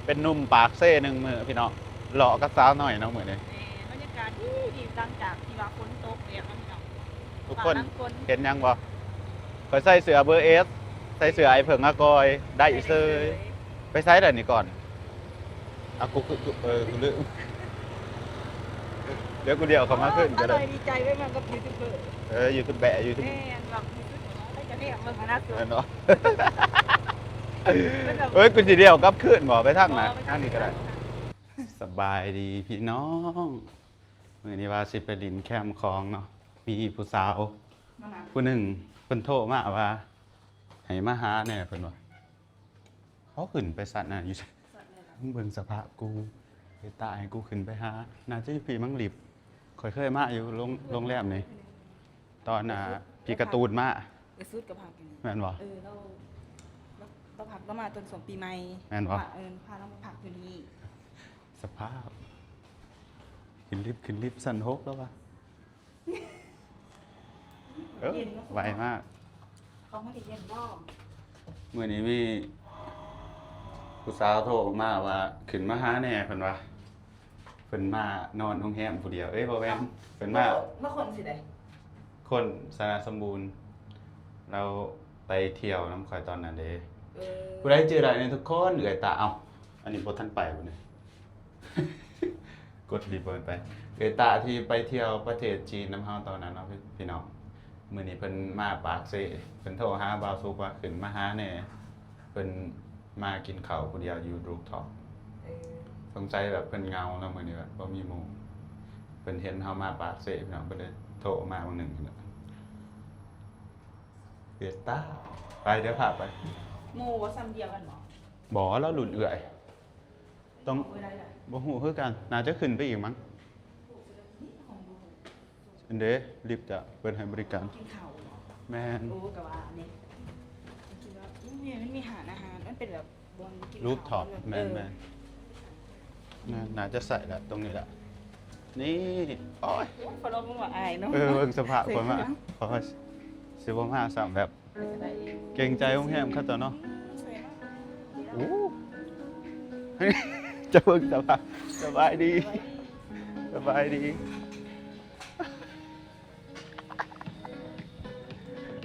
เป็นหนุ่มปากเซ่หนึ่งมือพี่น้องหล่อก็สาวหน่อยเนาะมือนี้บรรยากาศดีหลังจากที่ว่าฝนตกเรียกพี่น้องทุกคนเห็นยังบ่คอยใส่เสื้อเบอร์เอสใส่เสื้อไอเผิงอากอยได้อีเซยไปใส่เดี๋ยวนี้ก่อนอ่ะกูกูลืมเดี๋ยวกูเดียวเขามาขึ้นก็ได้ดีใจไว้มันกับยูทูบเบอร์ยูทูบแบะยูทูบแม่แบบให้จะเรียกมันมาหน้าสุดเนาะกูจีเดียวกับขึ้นบ่ไปทั้งนะทั้งนี้ก็ได้สบายดีพี่น้องเมื่อนี้ว่าสิไปลินแคมคลองเนาะมีผู้สาวผู้หนึ่งเพิ่นโทรมาว่าให้มาหาแน่เพิ่นว่าเขาขึ้นไปสัตว์น่ะอยู่มึงเบิ่งสภาพกูไปตายกูขึ้นไปหาน่าจะพี่มังลิบเคยมาอยู่โรงแรมนี่ตอนพี่การ์ตูนมาสุดกับผักแม่นบ่เราผักก็มาจนสงปีใหม่แม่นบ่พาเรามาผักพื้นที่สภาพขึ้นลิฟต์สั่นหกแล้ววะไวมากเขาไม่ได้เย็นรอบเมื่อนี้มีผู้สาวโทรมาว่าขึ้นมาหาแน่เพิ่นว่าเพิ่นมานอนโรงแรมผู้เดียวบ่แม่นเพิ่นมาคนสิได้คนสารสมบูรณ์เราไปเที่ยวน้ำข่อยตอนนั้นเด้ผู้ใดเจอได้ในทุกคนเอื้อยตาเอาอันนี้บ่ทันไปบ่เนี่ยกดรีบไปเอื้อยตาที่ไปเที่ยวประเทศจีนน้ำเฮาตอนนั้นเนาะพี่น้องมื้อนี้เพิ่นมาปากเซ่เพิ่นโทรหาบ่าวสุกว่าขึ้นมาหาแน่เพิ่นมากินข้าวผู้เดียวอยู่รูฟท็อปสงสัยแบบเพิ่นเงาเนาะมื้อนี้แบบบ่มีหมู่เพิ่นเห็นเฮามาปากเซ่พี่น้องเพิ่นเลยโทรมาบางหนึ่งนี่แหละเอื้อยตาไปเดี๋ยวพาไปหมู่ว่าซ้ำเดียวกันบ่แล้วหลุดเอื่อยต้องบ่ฮู้คือกันน่าจะขึ้นไปอีกมั้งอันเด้รีบจะเปิดให้บริการกินข้าวแม่นกับว่าเนี่ยคิดว่ามันมีอาหารมันเป็นแบบบนกินรูปท็อปแม่นน่าจะใส่ละตรงนี้ละนี่โอ้ยพอเราบอกว่าอายเนาะเบิ่งสภาพคนมาขอสิบ่มาซ้ำแบบเกรงใจโรงแรมเขาตัวเนาะโอ้จะเบิ่งสบายดี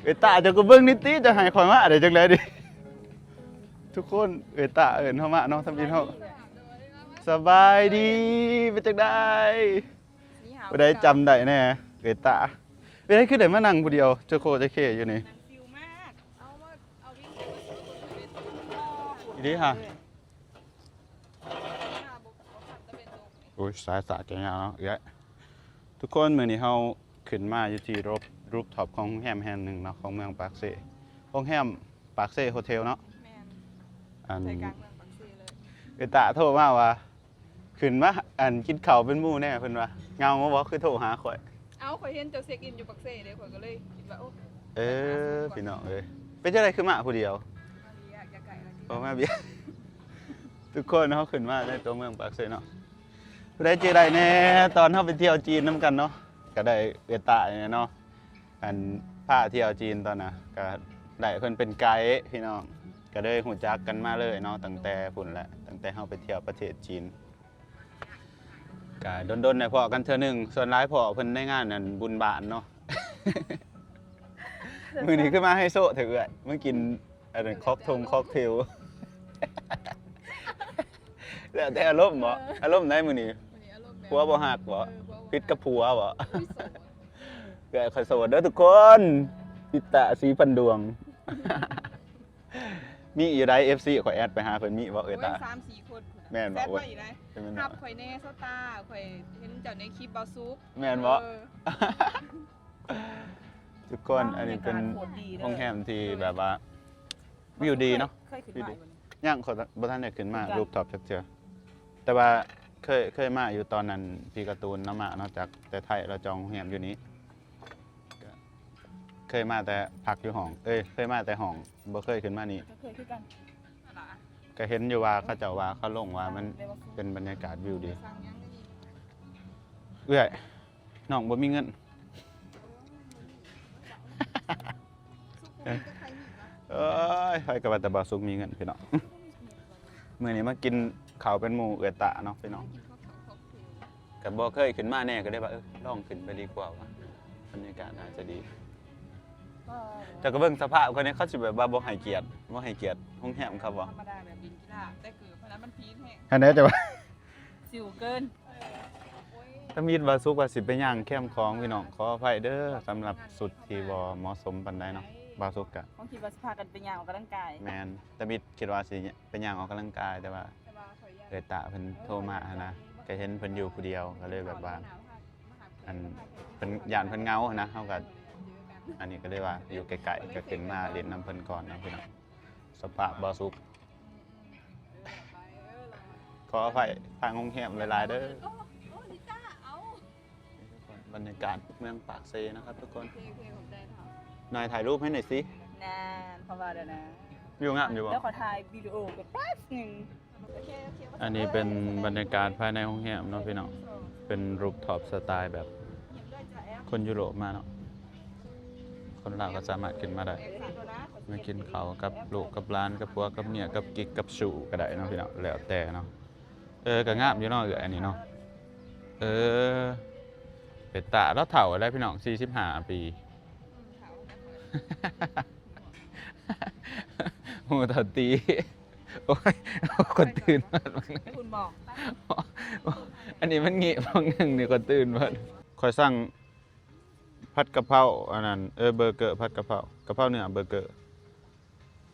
เอตาจะก็เบิ่งนิดติจะให้ข่อยมาได้จังได๋ดิทุกคนเอตาเอิ้นเฮามาเนาะทำอินเฮาสบายดีเป็นจังได๋บ่ได้จำได้แน่เอตาเป็นไดคือได้มานั่งผู้เดียวเจ้าโคจะเข้อยู่นี่อีดีฮะโอ้ยสายสะแกงเนาะทุกคนมื้อนี้เฮาขึ้นมาอยู่ที่รูฟท็อปของโรงแรมแห่งหนึ่งเนาะของเมืองปากเซ่โรงแรมปากเซ่โฮเทลเนาะอันใจกลางเมืองปากเซ่เลยตาโทรมาว่าขึ้นมากินข้าวเป็นหมู่แน่เพิ่นว่าเงาบ่คือโทรหาข่อยข่อยเห็นเจ้าเช็คอินอยู่ปากเซ่เด้ข่อยก็เลยคิดว่าพี่น้องเอ้ยเป็นจังได๋คือมาผู้เดียวมาเบียทุกคนเฮาขึ้นมาในตัวเมืองปากเซ่เนาะผู้ใดเจอได้แน่ตอนเฮาไปเที่ยวจีนนำกันเนาะก็ได้เอตาเนี่ยเนาะพาเที่ยวจีนตอนน่ะก็ได้เพิ่นเป็นไกด์พี่น้องก็ได้หูจักกันมาเลยเนาะตั้งแต่พุ่นแหละตั้งแต่เฮาไปเที่ยวประเทศจีนก็ดนๆได้พอกันเทื่อนึงส่วนหลายพอเพิ่นในงานนั่นบุญบานเนาะ มื้อนี้ขึ้นมาให้โซเถอะเอ้ยมื้อกินอันนั้นค็อกเทล แล้วแต่อารมณ์บ่อารมณ์ไหนมื้อนี้ผัวบ่ฮักบ่ผิดกับผัวบ่เกิดข่อยโสดเด้อทุกคนปิตะสีพันดวงมีอีไร FC ข่อยแอดไปหาเพิ่นมีบ่ตา 3-4 คนแม่นบ่แซ่บบ่อีไรฮับข่อยแน่เซาตาข่อยเห็นเจ้าในคลิปบ่ซุกแม่นบ่ทุกคนอันนี้เป็นโรงแรมที่แบบว่าวิวดีเนาะย่างขอบ่ทันได้ขึ้นมารูปท็อปจักเทื่อแต่ว่าเคยมาอยู่ตอนนั้นพี่การ์ตูนนำมาเนาะจากแต่ไทยเราจองโรงแรมอยู่นี้เคยมาแต่พักอยู่ห้องเคยมาแต่ห้องบ่เคยขึ้นมานี่ก็เคยคือกันก็เห็นอยู่ว่าเขาเจ้าว่าเขาลงว่ามันเป็นบรรยากาศวิวดีเอ้ยน้องบ่มีเงินไปกับว่าแต่บ่สุกมีเงินพี่น้องมื้อนี้มากิน เขาเป็นหมู่เอือตะเนาะพี่น้องกับบ่เคยขึ้นมาแน่ก็ได้ว่าลองขึ้นไปดีกว่าว่ะบรรยากาศน่าจะดีแต่ก็เบิ่งสภาพคนนี้เขาสิแบบว่าบ่ให้เกียรติโรงแรมครับบ่ ธรรมดาแบบบินกีฬาแต่คือเพราะนั้นมันพีคแห้ง อันนี้แต่ว่า สิวเกิน ถ้ามีว่าสุกว่าสิไปย่างแคมป์ของพี่น้องขออภัยเด้อสำหรับสุดที่บ่เหมาะสมปานใดเนาะบ่าวสุกกะ บางทีว่าสิพากันไปย่างออกกำลังกาย แม่นแต่มิดคิดว่าสิไปย่างออกกำลังกายแต่ว่าเอยตะเพิ่นโทรมาหั้นนะก็เห็นเพิ่นอยู่ผู้เดียวก็เลยแบบว่าอันเพิ่นย่านเพิ่นเหงาหั้นนะเฮาก็อันนี้ก็เลยว่าอยู่ไกลๆก็ขึ้นมาเล่นน้ำเพิ่นก่อนนะพี่น้องสภาพบ่าวสุกขออภัยทางโรงแรมหลายๆเด้อบรรยากาศเมืองปากเซนะครับทุกคนนายถ่ายรูปให้หน่อยสิ นานเพราะว่าเดี๋ยวนะ วิวงามอยู่บ่ แล้วขอถ่ายวิดีโอกันแป๊บหนึง อันนี้เป็นบรรยากาศภายในโรงแรมเนาะพี่น้องเป็นรูปท็อปสไตล์แบบคนยุโรปมาเนาะคนลาวก็สามารถขึ้นมาได้มากินข้าวกับลูกกับหลานกับผัวกับเมียกับกิ๊กกับสู่ก็ได้เนาะพี่น้องแล้วแต่เนาะก็งามอยู่เนาะอันนี้เนาะเป็ดตาแล้วเฒ่าแล้วพี่น้อง45 ปีโหตาตีโอ้ยคนตื่นมา ให้คุณบอก อันนี้มันงี้บางหนึ่งนี่คนตื่นมาคอยสั่งผัดกะเพราอันนั้นเบอร์เกอร์ผัดกะเพราเนื้อเบอร์เกอร์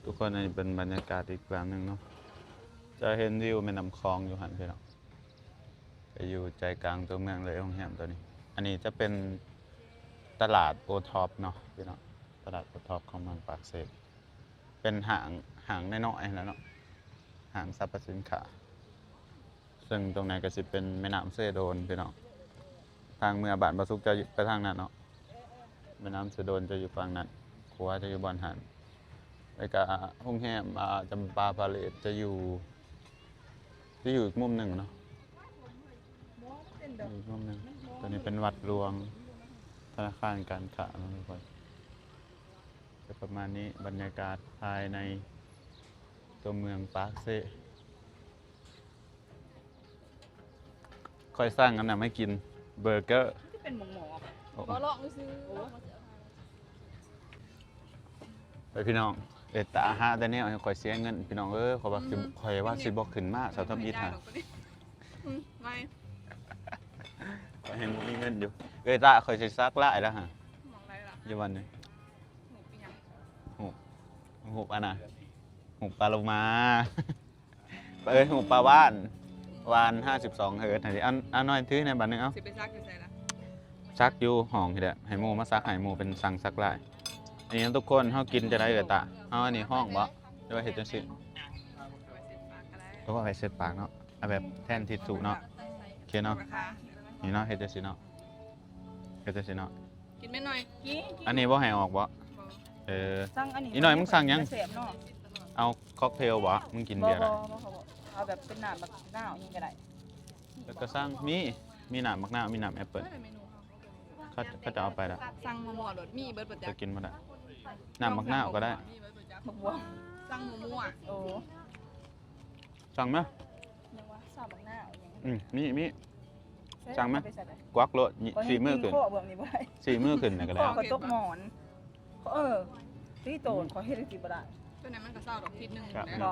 ทุกคนอันนี้เป็นบรรยากาศอีกแบบหนึ่งเนาะจะเห็นวิวแม่น้ำคลองอยู่หันพี่น้องจะอยู่ใจกลางตัวเมืองเลยโรงแรมตัวนี้อันนี้จะเป็นตลาดโอท็อปเนาะพี่น้องตลาดโอท็อปของเมืองปากเซเป็นห่างน้อยๆแล้วเนาะห่างสรรพสินค้าซึ่งตรงไหนก็สิเป็นแม่น้ำเซโดนพี่น้องทางเมืองบ้านบาสุกจะไปทางนั้นเนาะแม่น้ำเซโดนจะอยู่ฝั่งนั้นครัวจะอยู่บอนหันแล้วก็โรงแรมจำปาพาเลทจะอยู่อีกมุมหนึ่งเนาะอีกมุมหนึ่งตัวนี้เป็นวัดหลวงธนาคารการค้าเนาะทุกคนจะประมาณนี้บรรยากาศภายในตัวเมืองปากเซค่อยสร้างกันนะไม่กินเบอร์เกอร์ ที่เป็นหมอ ก็ลองซื้อ ไปพี่น้องตาหาแต่เนี่ยค่อยเสียเงินพี่น้องขอยว่าสิบ่ขึ้นมาสาวทับยิดฮะ ไม่ ข้อยเห็นบ่มีเงินอยู่ตาค่อยสิซักหลายแล้วฮะ มองอะไรล่ะ อยู่วันนี้ หนูเป็นยัง หูปอันน่ะหูปลาโลมาหูปลาว่าน52 เฮิร์ตให้ดิอันน้อยถือในบัดนึงเอ้า สิไปซักอยู่ใส่ละ ซักอยู่ห้องนี่แหละให้หมู่มาซักให้หมู่เป็นสั่งซักหลายอันนี้ทุกคนเฮากินจะได้ตาเอาอันนี้ห้องบ่หรือว่าเฮ็ดจังซี่ เอาไว้เสร็จปากก็ได้ก็ว่าไปเสร็จปากเนาะเอาแบบแทนทิชชู่เนาะโอเคเนาะ ราคา นี่เนาะเฮ็ดจังซี่เนาะเฮ็ดจังซี่เนาะ กินไม่หน่อย กี้ อันนี้บ่ให้ออกบ่ บอก สั่งอันนี้ อีหน่อยมึงสั่งยัง เสพเนาะ เอาค็อกเทลบ่มึงกินเบียร์ บ่ ได้ เขาบอกเอาแบบเป็นน้ำแบบหน้าอย่างก็ได้ แล้วก็สั่งมีน้ำมักนาวมีน้ำแอปเปิ้ล เมนู เขาจะเอาไปละ สั่งหมูหมอรถมีเบิร์ดประจั จะ กษ์ กินบ่ได้น้ำมักนาวก็ได้ มีเบิร์ดประจักษ์ บักบัว สั่งหมูมั่ว โอ้ สั่งมั้ย ยังว่าซาบักหน้าอย่าง มี สั่งไหม กวักโลดสี่มื้อขึ้น ข้อเบื้องนี้บ่ได้ สี่มื้อขึ้นน่ะก็ ข้ ได้ อก็ตกหมอนที่โตนขอเฮ็ดสิบ่ได้ ตัวนั้นมันก็เศร้าดอกทิศหนึ่ง ครับ บ่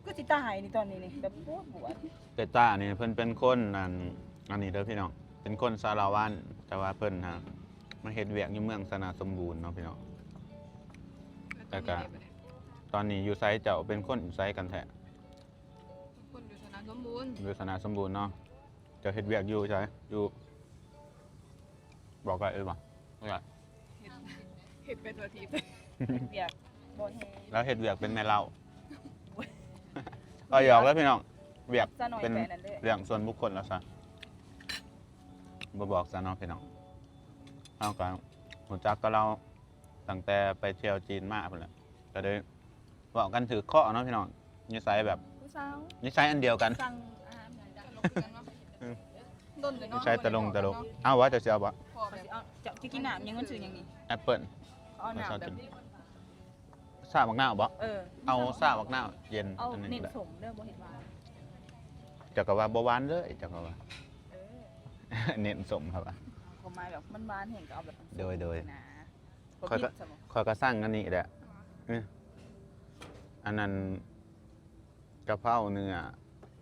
ก็สิตายนี่ตอนนี้นี่แบบปวดปวด เตต้านี่เพิ่นเป็นคนอันนี้เด้อพี่น้องเป็นคนสารวันแต่ว่าเพิ่นฮะมาเฮ็ดเวียกอยู่เมืองสนาสมบูรณ์เนาะพี่น้อง แต่ก็ ตอนนี้อยู่ไซเจ้าเป็นคนอยู่ไซกันแท้ คนอยู่สนามสมบูรณ์ อยู่สนาสมบูรณ์เนาะเจ้าเฮ็ดเวียกอยู่ใช่อยู่บอกได้บ่บอกได้ เห็ดเป็นตัวที เปียกบ่แห้ง แล้วเฮ็ดเวียกเป็นแม่เล่าหยอกแล้วพี่น้องเวียก ซะหน่อย เป็น แค่นั้นเด้อ เรื่องส่วนบุคคลแล้วซะบ่บอกซะเนาะพี่น้องเอาก็รู้จักกับเราตั้งแต่ไปเที่ยวจีนมาพุ่นแหละก็เลยบอกกันถือข้อเนาะพี่น้องนิสัยแบบ ผู้สาว นิสัยอันเดียวกัน สั่งอาหารหน่อยจ้ะ ลงกันเนาะต้นเดี๋ยว นิ เนาะ สัยตะลงเอ้าว่าจะเอาบ่ พอ เขา แบ สิ บ เอาจะกินน้ำยังมันชื่อหยังนี่ แอปเปิ้ล เอาน้ำแบบ ซาบักนาวบ่ เออ เอาซาบักนาวเย็น เอา อันนี้ เน้น แหละ สมเด้อบ่เห็นว่า จักรวาลบ่หวานเลยจักรวาล เออ เน้นสมครับว่า ความหมายแบบมันหวานแห่งก็เอาแบบ โดย นะ ค่อยก็ สมอง คอยก็สร้างอันนี้แหละอันนั้นกะเพราเนื้อ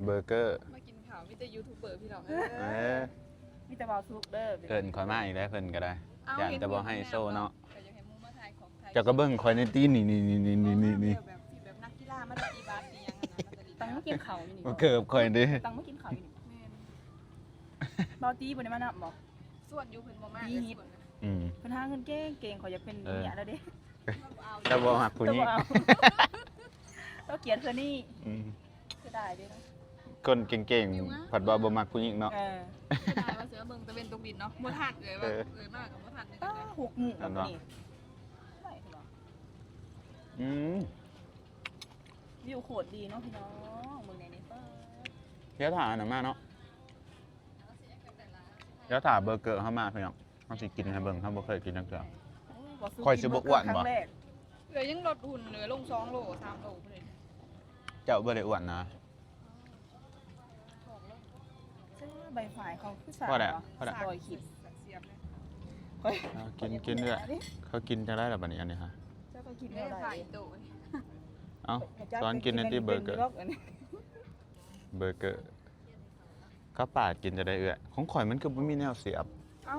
เบอร์เกอร์ มากินข่าวมีแต่ยูทูบเบอร์พี่น้อง เออ มีแต่บาวซุกเด้อ เกินคอยมาอีกแล้วเพิ่นก็ได้ เอ้า อยากจะบอกให้โซ่เนาะ แต่ยังให้หมูมาถ่ายของไทย เจะก็เบิ่งคอยในตีนนี่ แบบที่แบบนักกีฬามาได้กี่บาทกี่ยังอันนั้นมันจะดี ตังมากินข้าวอยู่นี่ มาเกิบคอยดิ ตังมากินข้าวอยู่นี่ แม่น บาวตีบ่ได้มานับบ่ ส่วนอยู่เพิ่นบ่มาก ดี เลย ฮิต ส่วนนะ อืม เพิ่นหาเงินเก่งๆขอยอยากเป็นเนี่ยแล้วเด้ เอา แต่บ่มักผู้ แต่ นี้ บ่เอาเราเขียนเธอนี่ อืม เสียดายเด้อ คนเก่งๆผัดบ่มักผู้หญิงเนาะ เออ จะได้ว่าเสือเบิ่งตะเวนตกดินเนาะบ่ทันเลยว่ามากกับบ่ทันเลย ป้า นะ 6หมู่แล้วนี่ไม่เหรอ อืม วิวโคตรดีเนาะพี่น้องเมืองในนี้ป้า เดี๋ยวถ่าอันนั้นมาเนาะเดี๋ยวถ่าเบอร์เกอร์เข้ามาพี่น้องเฮาสิกินให้เบิ่งเฮาบ่เคยกินจังเทื่อ ข่อยสิบ่อ้วนบ่ ครั้งแรก เหลือยังลดหุ่นเหลือลง2โล3โลพุ่นเลย เจ้าบ่ได้อ้วนนะ ใบฝ่ายเขาคือสา พอแล้วพอแล้ว ซอยขีด เสียบเลย เฮ้ย เอากินเด้อเขากินจังได๋ล่ะบัดนี้อันนี้ฮะ เจ้าก็กิน ได้ เท่าไหร่ ฝ่ายโต เอ้าสอนกินในที่เบอร์เกอร์ เบอร์เกอร์ข้าวปาดกินจะได้เอื้อของข่อยมันคือบ่มีแนวเสียบ เอ้า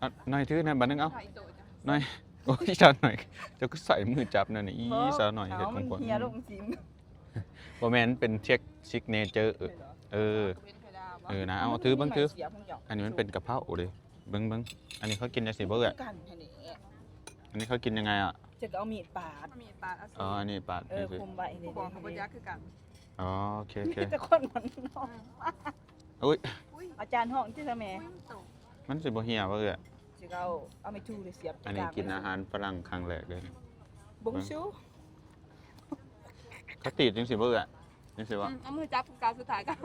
อ่ะหน่อยถือนะบัดนึงเอ้า ฝ่ายโตจ้ะ หน่อยโอ้ยสาวหน่อยเจ้าก็ใส่มือจับนั่นนี่อีสาวหน่อยเฮ็ด เอา ข มั อน งข่อย เฮียลงจริง บ่แม่นเป็นเช็คซิกเนเจอร์เออ เป็นไข่ดาว นะเอาถือเบิ่งถือ เสียบของเจ้า อันนี้มันเป็นกะเพราเด้เบิ่งอันนี้เขากินจังซี่บ่เอื้อ กันแค่นี้ อันนี้เขากินยังไงอ่ะ จะเอามีดปาด มันมีปลาอา อ๋ออันนี้ปาด เออ นี่คือ คุมไว้นี่ ผู้บอกเขาบ่ยักคือกัน อ๋อโอเค แต่คนมันน้อง อุ้ย อุ้ย อาจารย์ห้องที่ทำแม่ โต มันสิบ่เหี่ยวบ่เอื้อ จะเอาไม่ทูเลยเสียบ อันนี้กินอาหารฝรั่งครั้งแรกเลย บงชู เขาติดจังซี่บ่เอื้อจังซี่บ่ เอามือจับคือการสุดท้ายกัน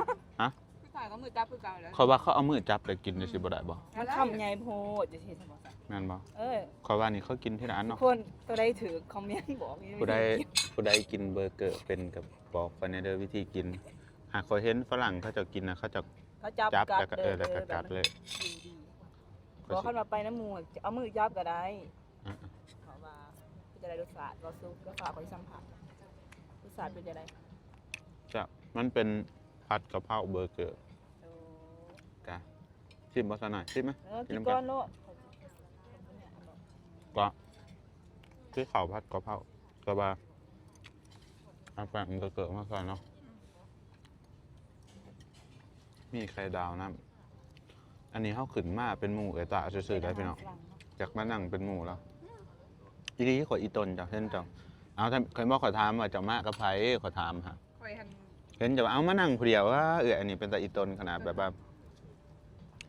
ฮะ สุดท้ายก็มือจับคือการแล้ว ข่อยว่าเขาเอามือจับแล้วกินจังซี่บ่ได้บ่ มันคำใหญ่โพดจะเห็นสมอง แม่นบ่ เออ ข่อยว่านี่เขากินที่ร้าน ทุ เนาะ กคนตัวใดถือคอมเมนต์บอกนี่ ผู้ใดกินเบอร์เกอร์เป็นกับบอกไปในเด้อวิธีกิน หากข่อยเห็นฝรั่งเขาจะกินนะเขาจะ เขาจับ จับ กั แล้วก็แล้วก็กัดเลย ดีบอกเขามาไปน้ำมูกเอามือจับก็ได้ อ่ะ เขาว่าเป็นจะได้รสชาติก็ซุปก็ฝากไปสัมผัสรสชาติเป็นจะได้ จะมันเป็นผัดกะเพราเบอร์เกอร์ โอ้ กะชิมบ่ซะหน่อยชิมไหม กินก้อนโลด ก็คือข้าวผัดกะเพราก็ว่าเอาแป้งเบอร์เกอร์มาใส่เนาะมีไข่ดาวนะอันนี้เฮาขึ้นมาเป็นหมู่เอตาซื่อๆได้พี่น้องจากมานั่งเป็นหมู่แล้วอีนี้ขอยอีตนจ้ะเห็นจ้ะเอาถ้าเคยบอกขอถามว่าเจะมากับไผขอถามฮะ คอยหัน เห็นจะว่าเอามานั่งผู้เดียวว่าอันนี้เป็นตาอีตนขนาดแบบว่า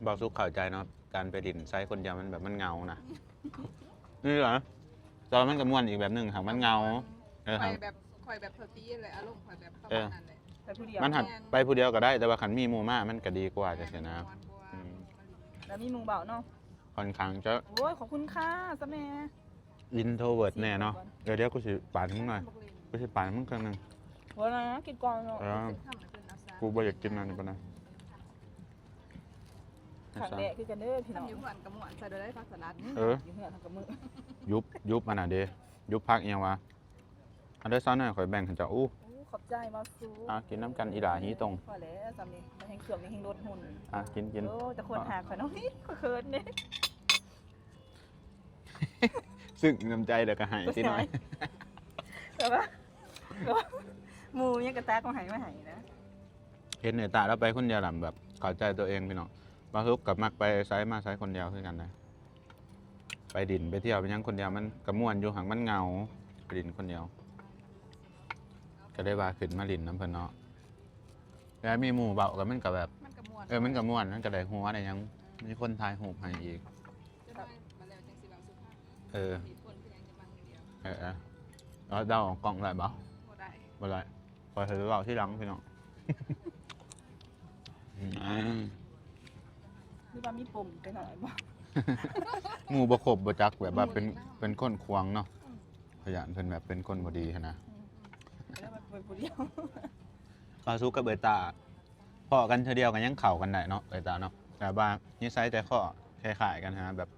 เบาสุขเข้าใจเนาะการไปดินไซส์คนเดียวมันแบบมันเงานะนี่เหรอตอนมันกระมวนอีกแบบหนึ่งหางมันเงาคอ หาง ยแบบคอยแบบเทอร์ตี้เลยอารมณ์คอยแบบประมาณนั้นเลย แต่ผู้เดียว มันหัดไปผู้เดียวก็ได้แต่ว่าขันมีหมู่มามันก็ดีกว่าจะเสียนะอืม แล้วมีมุงเบาเนาะ ค่อนข้างจะ โอ้ยขอบคุณค่ะสแม่ อินโทรเวิร์ดแน่เนาะเดี๋ยวกูสิปาดมึงหน่อยกูสิปาดมึงครั้งหนึ่ง โอ้ยนะกินก่อนเนาะ กูบ่อยากกินอันนี้ปะนะ ขังแดะคือกันเด้อพี่น้อง ทำอยู่เหมือนกับหมวนใส่โดยได้ผักสลัด เออ อยู่เหือทำกับมือ ยุบมันอ่ะเดยุบพักเอียงวะอันเดอร์ซันหน่อยข่อยแบ่งให้เจ้าอู้ โอ้ขอบใจมาซู กินน้ำกันอีหลาฮีตรง พอแล้วสามีมันแห้งเสื่อมยังแห้งลดหุ่น กิน โอ้แต่คนหาข่อยน้องนี่ก็เคินเนี่ย ซึ่งน้ำใจเดี๋ยวก็ใหายสิหน่อย แต่ว่าหมูยังกระตากก็หายไม่หายนะ เห็นเหนือตาแล้วไปคนเดียวหล่ะแบบเข้าใจตัวเองพี่น้องบางทุกกับมักไปไซส์มาไซส์คนเดียวคือกันนะไปดินไปเที่ยวไปยังคนเดียวมันกระม่วนอยู่ห่างมันเงาไปดินคนเดียว ก็ได้ว่าขึ้นมาดินน้ำเพลินเนาะแล้วมีหมู่เบากับมันกับแบบ มันกับหมวน มันกับม่วนมันก็ได้หัวได้หยังมีคนทายหูปให้อีก จะได้มาแล้วจังสิบางสุภาพ เออ มีคนเพียงจะบางเดียว แล้วเดาของกล่องได้บ่ บ่ได้ บ่ได้พอเธอเบาที่หลังพี่น้อง นี่ว่ามีปุ่มไปหน่อยบ่ หมู่บ่ครบบ่จักแบบว่าเป็นคนควงเนาะขยันเพิ่นแบบเป็นคนบ่ดีหั้นนะ แล้วมันเป็นผู้เดียว ปลาซุกกับเบตา พอกันเธอเดียวกันยังเข่ากันได้เนาะเอยตาเนาะแต่ว่านิสัยใจคอคล้ายๆกันฮะแบบ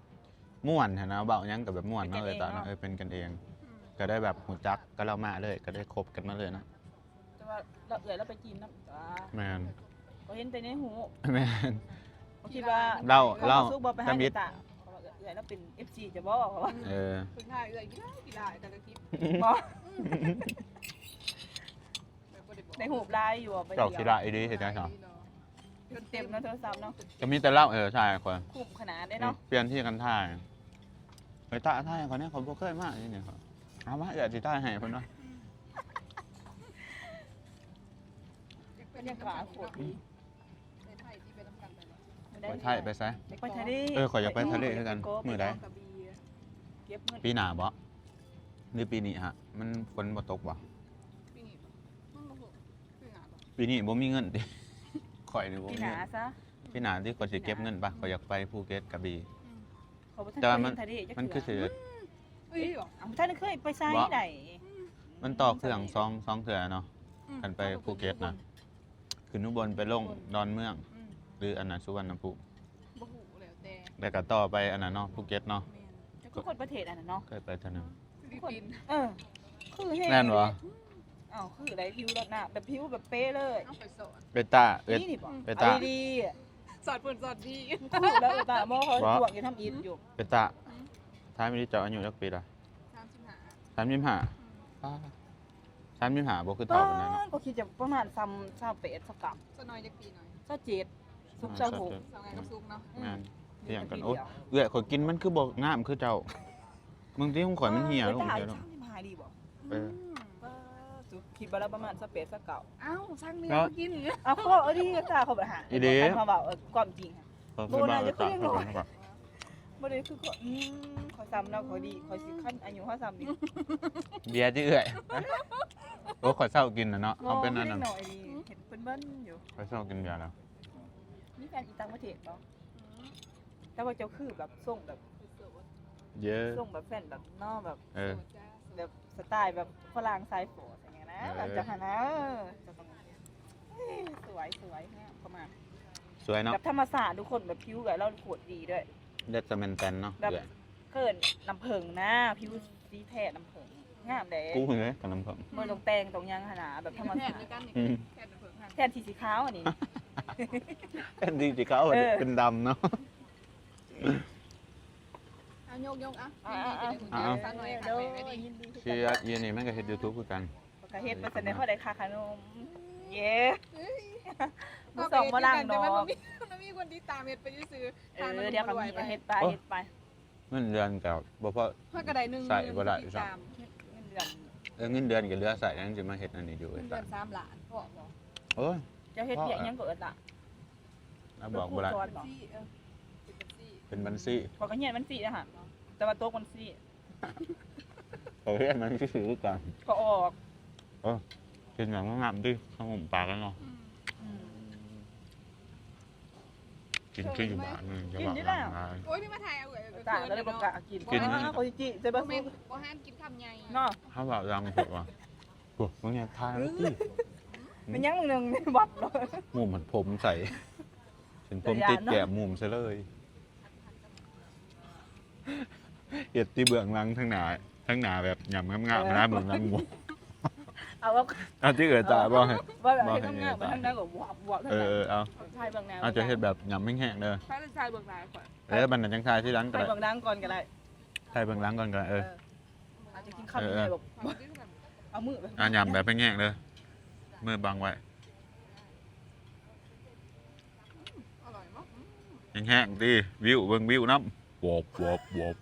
ม่วนนะเบายังกับแบบม่วนเนาะเอยตาเนาะเป็นกันเอง ก็ได้แบบหูจักก็เล่ามาเลยก็ได้คบกันมาเลยนะ แต่ว่าเราเอื่อยเราไปจีนน้ำจ้า แมน เขาเห็นแต่ในหู แมน เขาคิดว่า เล่า ซุกบอกไปให้ ตำบิด ตาเขาบอกเอื่อยเราเป็น FC จะบอกเขาว่า เออ ฝึกถ่ายเอื่อยกี่ได้แต่ละคลิป บอก แบบบ่ได้บอก ในหูลายอยู่อะไป เจ้า เดี คิ ย ระ ว อีดีเห็นไหมครับ จนเต็มนะโทรศัพท์เนาะ ก็มีแต่เล่าใช่คน คุ้มขนาดได้เนาะ เปลี่ยนที่กันท่ายเฮ้ยตาท่ายคนนี้เขาบ่เคยมากนี่เนี่ยครับเอามาอยากสิท่ายให้คนเนาะ บรรยากาศโคตรดี ในไทยที่ไปทำกันไปแล้ว ไปไทยไปซะ ไปทะเล ขอยอยากไปทะเลด้วยกันมื้อใด กระบี่ เก็บเงิน ปีหน้าบ่หรือปีนี้ฮะ มันฝนบ่ตกบ่ ปีนี้มันบ่ฮู้คืองานบ่ ปีนี้บ่มีเงินดิ ข่อยนี่บ่ พี่ มี หนา เงิน ซะ ปีหน้าที่ข่อยสิเก็บเงินปะข่อยอยากไปภูเก็ตกระบี่ เขาบ่ทัน แต่ เค ว่าย มัน เห็นทะเลจัก มันคือ เทื่ สิ เอ้ยบ่ เอาท่านเคยไปไซไหน มันต่อเครื่องสองเทื่อเนาะกันไปภูเก็ตนะขึ้นอุบลไปลงดอนเมือง อืม หรืออันนั้นสุวรรณภูมิ บ่ฮู้แล้วแต่ แล้วก็ต่อไปอันนั้นเนาะภูเก็ตเนาะ แม่น จะคือคนประเทศอันนั้นเนาะ เคยไปเท่านึง ฟิลิปปินส์ คือเฮ้ แน่นวะ อ้าวคืออะไรผิวรถหน้าแบบผิวแบบเป๊ะเลย เอาไปสอน เบต้าเอ็ด นี่นี่บอก เบต้า เอาดี สอนเพิ่นสอนดี ๆคือแล้วตาหมอเขา วะ ตรวจอยู่ทำอินอยู่ เบต้าท้ายไม่ได้เจาะอายุจักปีละ35บ่คือเท่ากันเลยเนาะ ก็คิดจะประมาณ28สักกับ สน้อยจักปีหน่อย 27สุก อ่า 26 สาวงานกับซุกเนาะ แม่นเที่ยงกันโอ้เอื้อยข่อยกินมันคือบ่งามคือเจ้ามึงที่ของข่อยมันเหี่ยลง เดี๋ เดี๋ ย ยว ว เนาะ เนาะ หายดีบ่ เออ สุกคิดว่าแล้วประมาณ28สักเก่า เอ้าสร้างเนื้อ แล้ว มากิน เอาข้อเอาดีตาเขาไปหา อีเด้ เขาบอกความจริงค่ะ เขาคือบ้า โบราณจะ ตา ขึ้น เขา หน่อย เขา บ่ได้คือเขาเขาซ้ำแล้วเขาดีเขาสิขั้นอายุเขาซ้ำดิ เบียร์ที่เอื้อยโอ้ข่อยเศร้ากินน่ะเนาะเอาเป็นอันนั้น หน่อยดีเห็นเบิ้นๆอยู่ ข่อยเศร้ากินเบียร์แล้ว นี่แฟนอีต่างประเทศเนาะแต่ว่าเจ้าคือแบบส่งแบบ เยอะ ส่งแบบแฟนแบบนอกแบบ เออ แบบสไตล์แบบฝรั่งไซโฟร์อย่างเงี้ยนะ เออ แบบจะหานะจะต้องเฮ้ยสวยสวยเนี่ยประมาณ สวยเนาะ แบบธรรมศาสตร์ทุกคนแบบผิวแบบเราโคตรดีด้วย เด็ดสแมนแตนเนาะ แบบ เอื้อย เกินน้ำผึ้งนะผิวสีแท้น้ำผึ้งงามเด้ กูเฮ้ยกับน้ำผึ้ง มันลงแตงตรงยังขนาดแบบธรรม แพ ศา ท สต ย์ด้วย ร์ กันนี่ อืม แพทย์เป็นเพิ่งหัน แทนที่สีขาวอันนี้ เป็นดีจิเขา เออ เป็นดำเนาะ เอายกอ่ะ เอา สร้างหน่อยค่ะ เด้อ ไม่ดี ยินดี เชียร์เย็นนี่แม่งก็เฮ็ดยูทูบคือกัน ก็เฮ็ดมาเสนอเขาได้ค่าขนมเย้ ก็ สองมาลัง แต่ เนาะ มันมีคนที่ตามเฮ็ดไปซื้อ เดี๋ยวก็มีเฮ็ดไปเฮ็ดไป เงินเดือนกับบ่พอ เพื่อกระไดหนึ่ง ใส่บ่ได้ ตาม เงินเดือน เงินเดือนกับเหลือใส่ยังสิมาเฮ็ดอันนี้อยู่ เงิ ไอ้ นเดื สั อน ส 3 ล้านพ่อบอก โอ้ย เจ้าเฮ็ดเพียงยังก็เอิ้นล่ะ แล้วบอกบ่ได้ สอนบอก ซี่เป็นซี่ เป็นบัญชี พอก็เฮียนมันสินะฮะแต่ว่าโต๊ะมันสิ เขาเฮ็ดมันคือคือกัน ก็ออก กินแบบงามดิข้าวหมูปลากันเนาะ อืม กินคืออยู่บ้านนี่จะ กิน บอก อยู่แล้ว ว่า โอ้ยพี่มาถ่ายเอาเอ๋ย ตาก็เลยบ่กล้ากิน กิน เขาสิจิจะบ่ บ่ สู้ แม่นบ่ห้ามกินคำใหญ่ เนาะ ถ้าแบบยังถูกว่าโอ้มึงเนี่ยทายแล้วสิ มันยังมึงนึงวับเลย หมูเหมือนผมใส่เป็นผมติดแก้มมุมซะเลยเฮ็ดที่เบื้องหลังทั้งหน้าแบบหยำงามๆนะเบื้องหลังหมู เอาว่า เอาที่เอ๋ยตาบ่ให้ ว่าแบบให้ทำงานมาทางนั้นก็วับทั้ง เอ นั้น อเอา ใช่เบื้องหน้า เอาจะเฮ็ดแบบหยำแห้งๆเด้อ พระราชาเบิกหลายก่อน แล้วบันนั้นจังทายที่หลังก็ ใช่ ได้ เบื้องหน้าก่อนก็ได้ ทายเบื้องหลังก่อนก็ได้อาจจะกินข้าวไม่ได้แบบ ความที่แบบ เอามือไป หยำแบบแห้งๆเด้อมือบังไว้ อร่อยมาก แห้งๆดิวิวเบิ่งวิวน้ำวบวบวบ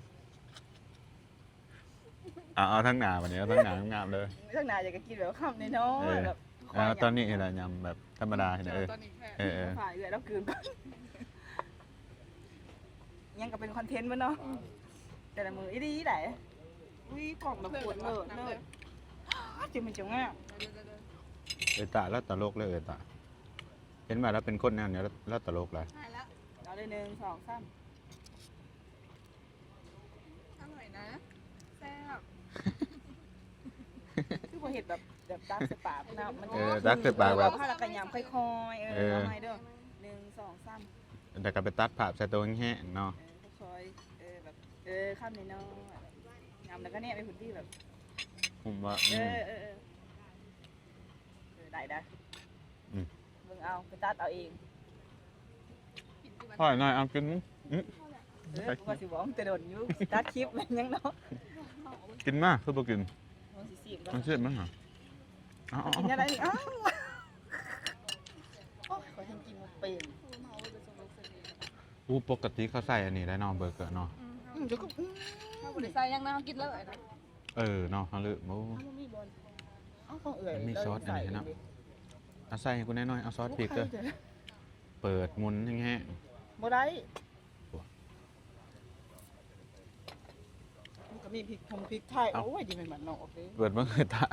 เอาทั้งหน้าวันนี้เอาทั้งหน้างามๆเลย ข้างหน้าอยากจะกินแบบข้าวน้อยๆแบบ แล้วตอนนี้เห็นอะไรยำแบบธรรมดาเห็นไหม ตอนนี้แค่ ฝ่ายเลยแล้วคืนก่อนยังก็เป็นคอนเทนต์มั้เนาะแต่ละมืออีดีไหนวิกล่องแบบปวดเลยจิมันจังง่าย เอตาแล้วตลกเลยเอตาเห็นไหมแล้วเป็นคนแนวเนี้ยแล้วตลกเลย ใช่แล้ว เอาเลย1 2 3 อร่อยนะแซ่บ คือบ่ เห็ดแบบตักใส่ปากนะมัน ตักใส่ปากแบบ ผ้าละกันยำค่อยๆเอาไม้เด้อ1 2 3 แต่ก็ไปตัดภาพใส่ตัวแห้งๆเนาะ ค่อยๆแบบข้ามน้อยๆยำแล้วก็เนี่ยไปหุ่นที่แบบ ผมว่า ได้เบิ่งเอาไปตัดเอาเอง พ่อยหน่อยเอากินอื้อ กูก็สิบอกมันจะโดนอยู่ตัดคลิปมันยังเนาะ กินมากคือบ่กิน มันสิซีมก็ มันเสียมันเหรอเอา กินอะไรนี่อ้าวโอ้ยขอกินมันเป็น อู้ปกติเขาใส่อันนี้ได้เนาะเบอร์เกอร์เนาะ เดี๋ยวก็ ถ้าบ่ได้ใส่ยังนะกินเลยนะ เนาะเขาลืมโอ้ มันมีบอลอ้าวของเอ๋ย มันมีซอสอันนี้เนาะ เอาใส่ให้กูแน่หน่อยเอาซอสพริกเด้อเปิดหมุนแห้ง บ่ได้มันก็มีพริกไทยโอ้ยดีเป็นมันนอกเลย ๆเปิดมันคือตา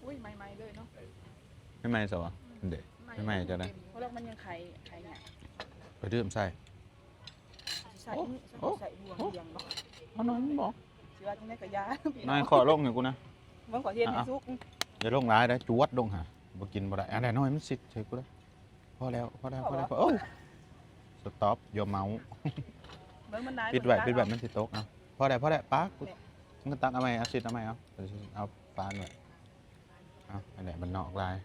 อุ้ยใหม่ๆเลยเนาะ ไม่ไหม่สวะเด็กไม่ไหม่จะได้ เพราะเรามันยังไข่เนี่ย ไปดื่มใส่ ใส่บวงเดียงเนาะ เอาน้อยบอก สิว่าจังได๋ก็ยา นายขอลงหน่อยกูนะ มันขอเฮ็ดให้สุก อย่าลงร้ายได้จวดลงหาบ่กินบ่ได้อันไหนน้อยมันสิเฉยกูได้พอแล้วโอ้สต็อปอย่าเมา เบิ่งมันได้ ปิดไว้มันสิตกเอาพอได้ป๊ากูมันก็ตักเอาไหมเอาสิเอาไหมเอาปลาหน่อยเอาอันไหนมันนอกลาย